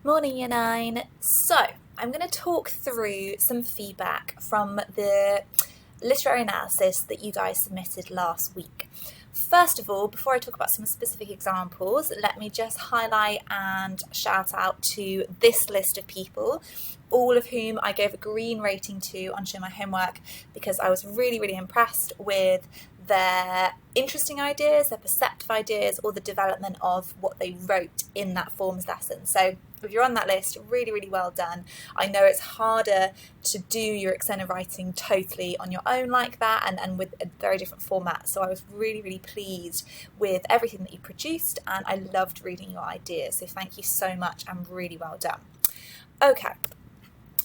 Morning, Year 9. So, I'm going to talk through some feedback from the literary analysis that you guys submitted last week. First of all, before I talk about some specific examples, let me just highlight and shout out to this list of people, all of whom I gave a green rating to on Show My Homework because I was really impressed with their interesting ideas, their perceptive ideas, or the development of what they wrote in that forms lesson. So if you're on that list, really well done. I know it's harder to do your extended writing totally on your own like that and with a very different format. So I was really pleased with everything that you produced, and I loved reading your ideas. So thank you so much and really well done. Okay.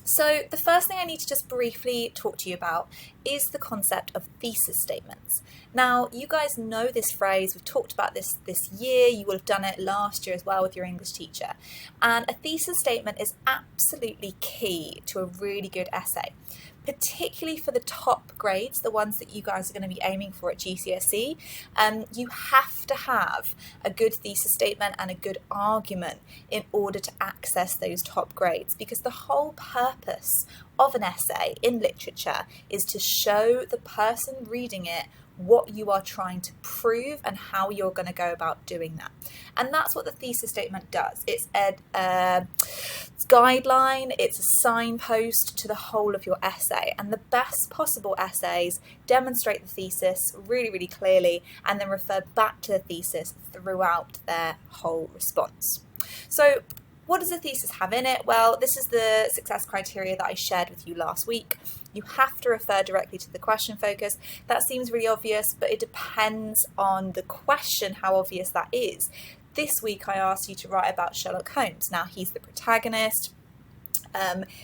So the first thing I need to just briefly talk to you about is the concept of thesis statements. Now, you guys know this phrase. We've talked about this year. You will have done it last year as well with your English teacher. And a thesis statement is absolutely key to a really good essay, particularly for the top grades, the ones that you guys are going to be aiming for at GCSE. You have to have a good thesis statement and a good argument in order to access those top grades, because the whole purpose of an essay in literature is to show the person reading it what you are trying to prove and how you're going to go about doing that. And that's what the thesis statement does. It's a guideline, it's a signpost to the whole of your essay. And the best possible essays demonstrate the thesis really clearly and then refer back to the thesis throughout their whole response. So what does a thesis have in it? Well, this is the success criteria that I shared with you last week. You have to refer directly to the question focus. That seems really obvious, but it depends on the question how obvious that is. This week I asked you to write about Sherlock Holmes. Now, he's the protagonist.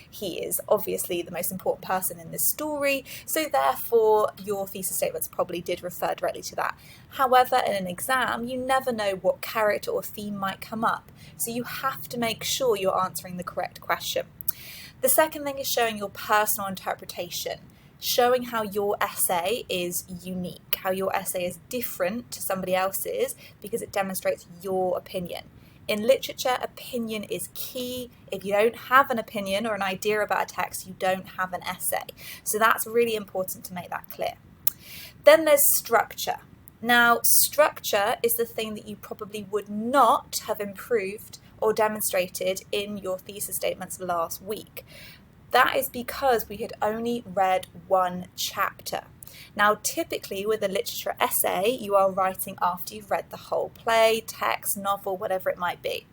He is obviously the most important person in this story, so therefore your thesis statements probably did refer directly to that. However, in an exam, you never know what character or theme might come up, so you have to make sure you're answering the correct question. The second thing is showing your personal interpretation, showing how your essay is unique, how your essay is different to somebody else's because it demonstrates your opinion. In literature, opinion is key. If you don't have an opinion or an idea about a text, you don't have an essay. So that's really important to make that clear. Then there's structure. Now, structure is the thing that you probably would not have improved or demonstrated in your thesis statements last week. That is because we had only read one chapter. Now, typically with a literature essay, you are writing after you've read the whole play, text, novel, whatever it might be.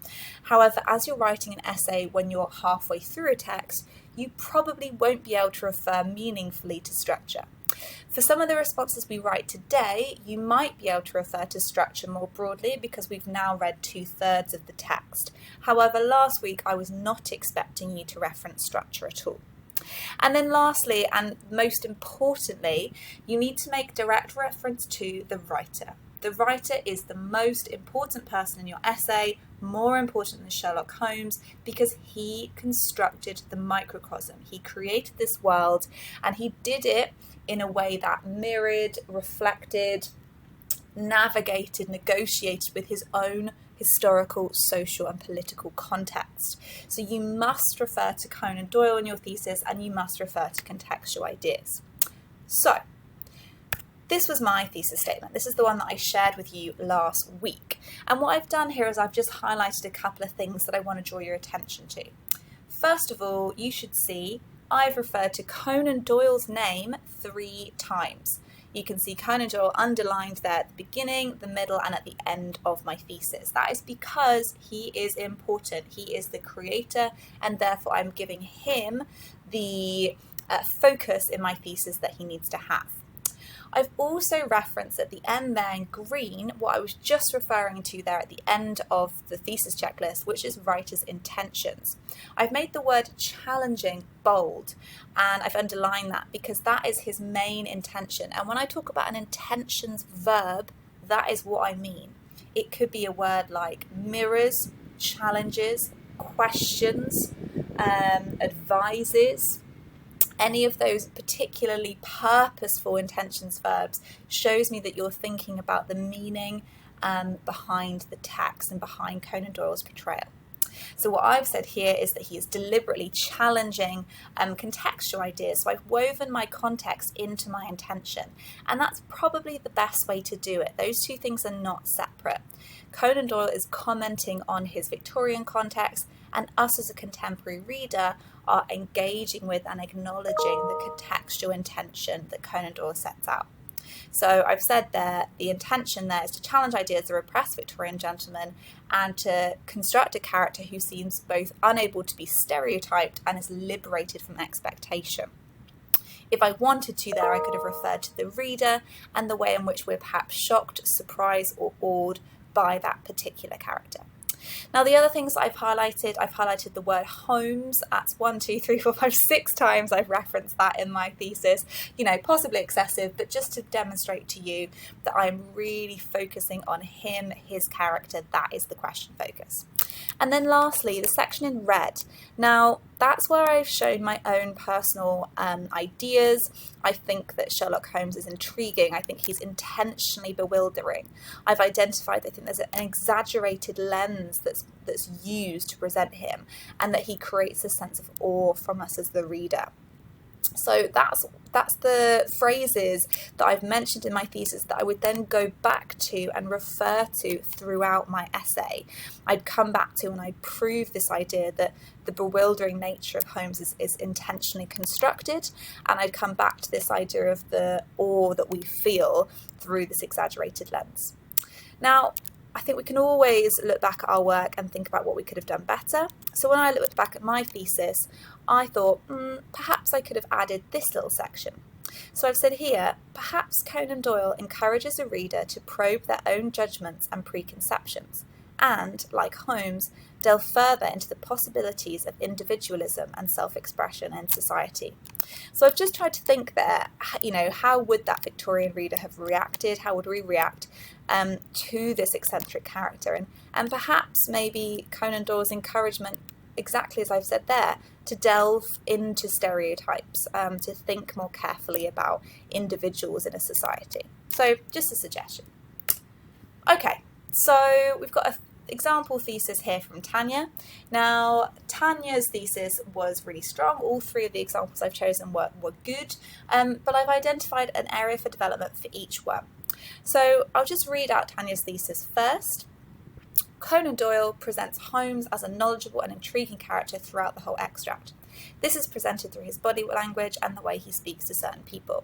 However, as you're writing an essay when you're halfway through a text, you probably won't be able to refer meaningfully to structure. For some of the responses we write today, you might be able to refer to structure more broadly because we've now read 2/3 of the text. However, last week I was not expecting you to reference structure at all. And then lastly, and most importantly, you need to make direct reference to the writer. The writer is the most important person in your essay, more important than Sherlock Holmes, because he constructed the microcosm. He created this world, and he did it in a way that mirrored, reflected, navigated, negotiated with his own historical, social and political context. So you must refer to Conan Doyle in your thesis, and you must refer to contextual ideas. So this was my thesis statement. This is the one that I shared with you last week. And what I've done here is I've just highlighted a couple of things that I want to draw your attention to. First of all, you should see I've referred to Conan Doyle's name 3 times. You can see Conan Doyle underlined there at the beginning, the middle, and at the end of my thesis. That is because he is important. He is the creator, and therefore I'm giving him the focus in my thesis that he needs to have. I've also referenced at the end there in green what I was just referring to there at the end of the thesis checklist, which is writer's intentions. I've made the word challenging bold, and I've underlined that because that is his main intention. And when I talk about an intentions verb, that is what I mean. It could be a word like mirrors, challenges, questions, advises. Any of those particularly purposeful intentions verbs shows me that you're thinking about the meaning behind the text and behind Conan Doyle's portrayal. So what I've said here is that he is deliberately challenging contextual ideas. So I've woven my context into my intention, and that's probably the best way to do it. Those two things are not separate. Conan Doyle is commenting on his Victorian context, and us as a contemporary reader are engaging with and acknowledging the contextual intention that Conan Doyle sets out. So I've said there, the intention there is to challenge ideas of repressed Victorian gentlemen and to construct a character who seems both unable to be stereotyped and is liberated from expectation. If I wanted to there, I could have referred to the reader and the way in which we're perhaps shocked, surprised or awed by that particular character. Now, the other things that I've highlighted the word homes. That's 1, 2, 3, 4, 5, 6 times I've referenced that in my thesis, possibly excessive, but just to demonstrate to you that I'm really focusing on him, his character. That is the question focus. And then lastly, the section in red. Now, that's where I've shown my own personal ideas. I think that Sherlock Holmes is intriguing. I think he's intentionally bewildering. I've identified, I think there's an exaggerated lens that's used to present him, and that he creates a sense of awe from us as the reader. So that's the phrases that I've mentioned in my thesis that I would then go back to and refer to throughout my essay. I'd come back to and I'd prove this idea that the bewildering nature of Holmes is intentionally constructed, and I'd come back to this idea of the awe that we feel through this exaggerated lens. Now, I think we can always look back at our work and think about what we could have done better. So when I looked back at my thesis, I thought, perhaps I could have added this little section. So I've said here, perhaps Conan Doyle encourages a reader to probe their own judgments and preconceptions, and, like Holmes, delve further into the possibilities of individualism and self-expression in society. So I've just tried to think there, how would that Victorian reader have reacted? How would we react to this eccentric character? And perhaps maybe Conan Doyle's encouragement, exactly as I've said there, to delve into stereotypes, to think more carefully about individuals in a society. So just a suggestion. Okay, so we've got an example thesis here from Tanya. Now, Tanya's thesis was really strong. All 3 of the examples I've chosen were good, but I've identified an area for development for each one. So I'll just read out Tanya's thesis first. Conan Doyle presents Holmes as a knowledgeable and intriguing character throughout the whole extract. This is presented through his body language and the way he speaks to certain people.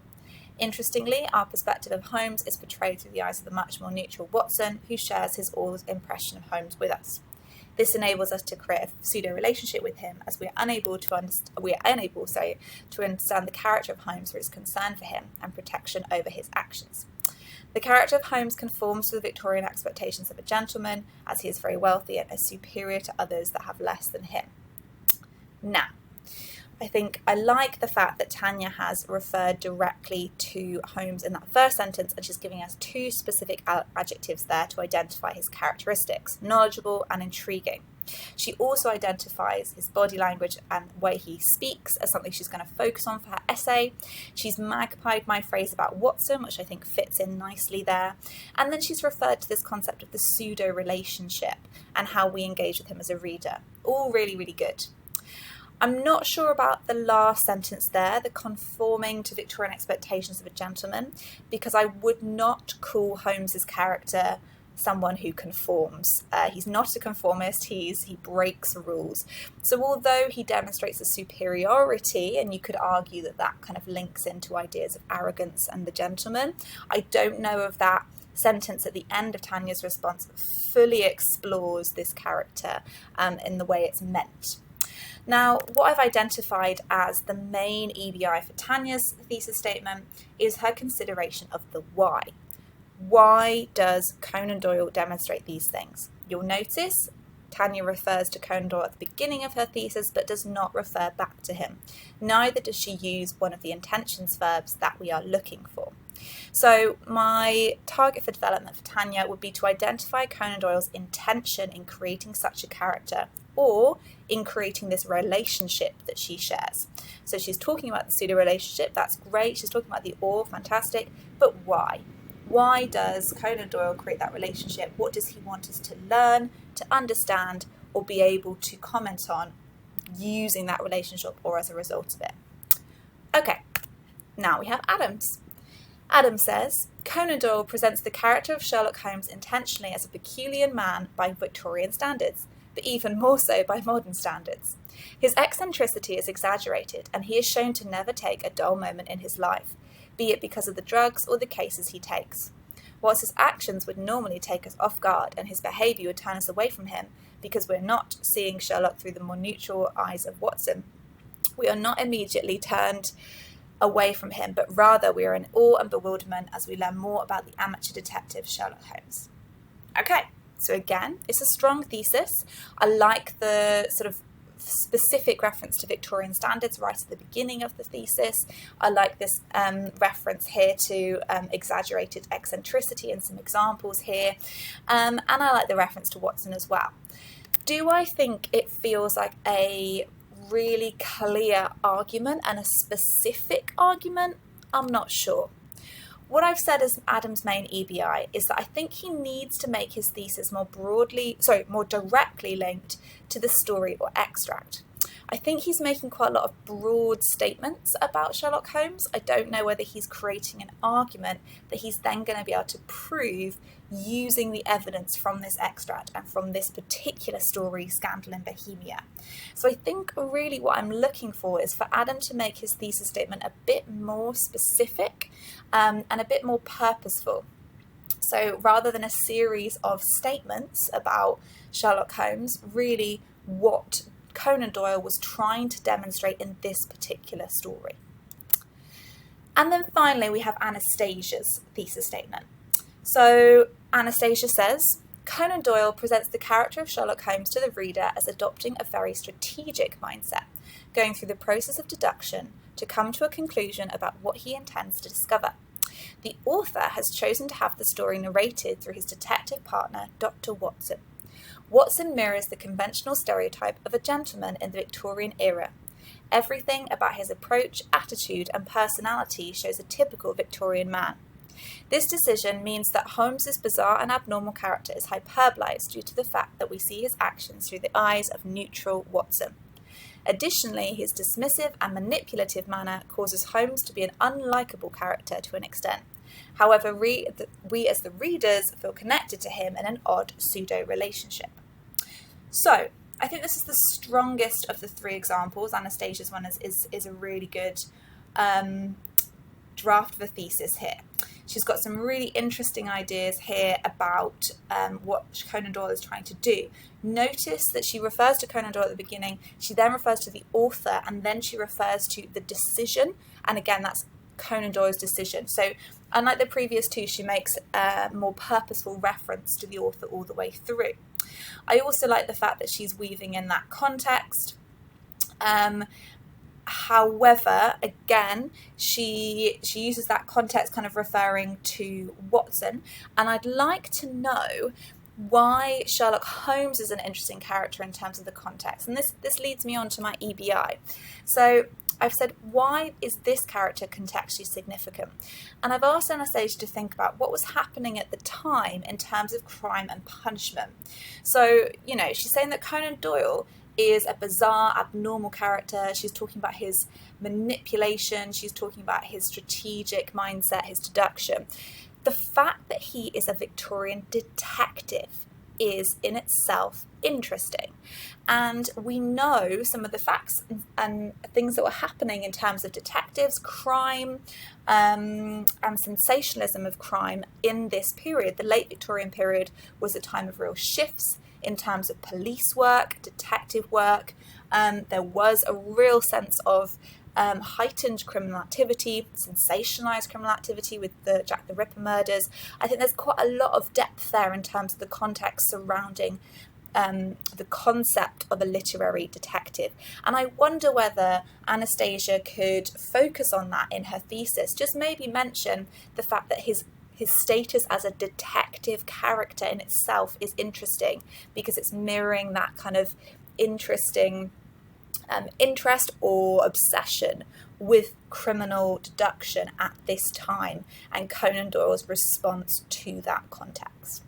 Interestingly, our perspective of Holmes is portrayed through the eyes of the much more neutral Watson, who shares his old impression of Holmes with us. This enables us to create a pseudo-relationship with him, as we are unable to understand the character of Holmes through his concern for him and protection over his actions. The character of Holmes conforms to the Victorian expectations of a gentleman, as he is very wealthy and is superior to others that have less than him. Now, I think I like the fact that Tanya has referred directly to Holmes in that first sentence, and she's giving us 2 specific adjectives there to identify his characteristics: knowledgeable and intriguing. She also identifies his body language and the way he speaks as something she's going to focus on for her essay. She's magpied my phrase about Watson, which I think fits in nicely there. And then she's referred to this concept of the pseudo-relationship and how we engage with him as a reader. All really, really good. I'm not sure about the last sentence there, the conforming to Victorian expectations of a gentleman, because I would not call Holmes's character someone who conforms. He's not a conformist, he breaks rules. So although he demonstrates a superiority, and you could argue that that kind of links into ideas of arrogance and the gentleman, I don't know if that sentence at the end of Tanya's response fully explores this character in the way it's meant. Now, what I've identified as the main EBI for Tanya's thesis statement is her consideration of the why. Why does Conan Doyle demonstrate these things? You'll notice Tanya refers to Conan Doyle at the beginning of her thesis, but does not refer back to him. Neither does she use one of the intentions verbs that we are looking for. So my target for development for Tanya would be to identify Conan Doyle's intention in creating such a character, or in creating this relationship that she shares. So she's talking about the pseudo-relationship, that's great. She's talking about the awe, fantastic. But why? Why does Conan Doyle create that relationship? What does he want us to learn, to understand, or be able to comment on using that relationship or as a result of it. Okay, now we have Adams. Adams says, Conan Doyle presents the character of Sherlock Holmes intentionally as a peculiar man by Victorian standards, but even more so by modern standards. His eccentricity is exaggerated, and he is shown to never take a dull moment in his life, be it because of the drugs or the cases he takes. Whilst his actions would normally take us off guard and his behaviour would turn us away from him because we're not seeing Sherlock through the more neutral eyes of Watson, we are not immediately turned away from him, but rather we are in awe and bewilderment as we learn more about the amateur detective Sherlock Holmes. Okay, so again, it's a strong thesis. I like the sort of specific reference to Victorian standards right at the beginning of the thesis. I like this reference here to exaggerated eccentricity and some examples here. And I like the reference to Watson as well. Do I think it feels like a really clear argument and a specific argument? I'm not sure. What I've said as Adam's main EBI is that I think he needs to make his thesis more directly linked to the story or extract. I think he's making quite a lot of broad statements about Sherlock Holmes. I don't know whether he's creating an argument that he's then going to be able to prove using the evidence from this extract and from this particular story, Scandal in Bohemia. So I think really what I'm looking for is for Adam to make his thesis statement a bit more specific and a bit more purposeful. So rather than a series of statements about Sherlock Holmes, really what Conan Doyle was trying to demonstrate in this particular story. And then finally we have Anastasia's thesis statement. So Anastasia says, Conan Doyle presents the character of Sherlock Holmes to the reader as adopting a very strategic mindset, going through the process of deduction to come to a conclusion about what he intends to discover. The author has chosen to have the story narrated through his detective partner, Dr. Watson. Watson mirrors the conventional stereotype of a gentleman in the Victorian era. Everything about his approach, attitude, and personality shows a typical Victorian man. This decision means that Holmes's bizarre and abnormal character is hyperbolized due to the fact that we see his actions through the eyes of neutral Watson. Additionally, his dismissive and manipulative manner causes Holmes to be an unlikable character to an extent. However, we as the readers feel connected to him in an odd pseudo-relationship. So, I think this is the strongest of the three examples. Anastasia's one is a really good draft of a thesis here. She's got some really interesting ideas here about what Conan Doyle is trying to do. Notice that she refers to Conan Doyle at the beginning, she then refers to the author, and then she refers to the decision, and again that's Conan Doyle's decision. So unlike the previous two, she makes a more purposeful reference to the author all the way through. I also like the fact that she's weaving in that context. However, again, she uses that context kind of referring to Watson, and I'd like to know why Sherlock Holmes is an interesting character in terms of the context. And this leads me on to my EBI. So I've said, why is this character contextually significant? And I've asked Anastasia to think about what was happening at the time in terms of crime and punishment. So, she's saying that Conan Doyle is a bizarre, abnormal character. She's talking about his manipulation. She's talking about his strategic mindset, his deduction. The fact that he is a Victorian detective is in itself interesting. And we know some of the facts and things that were happening in terms of detectives, crime, and sensationalism of crime in this period. The late Victorian period was a time of real shifts in terms of police work, detective work. There was a real sense of heightened criminal activity, sensationalized criminal activity with the Jack the Ripper murders. I think there's quite a lot of depth there in terms of the context surrounding the concept of a literary detective. And I wonder whether Anastasia could focus on that in her thesis, just maybe mention the fact that his status as a detective character in itself is interesting because it's mirroring that kind of interesting interest or obsession with criminal deduction at this time and Conan Doyle's response to that context.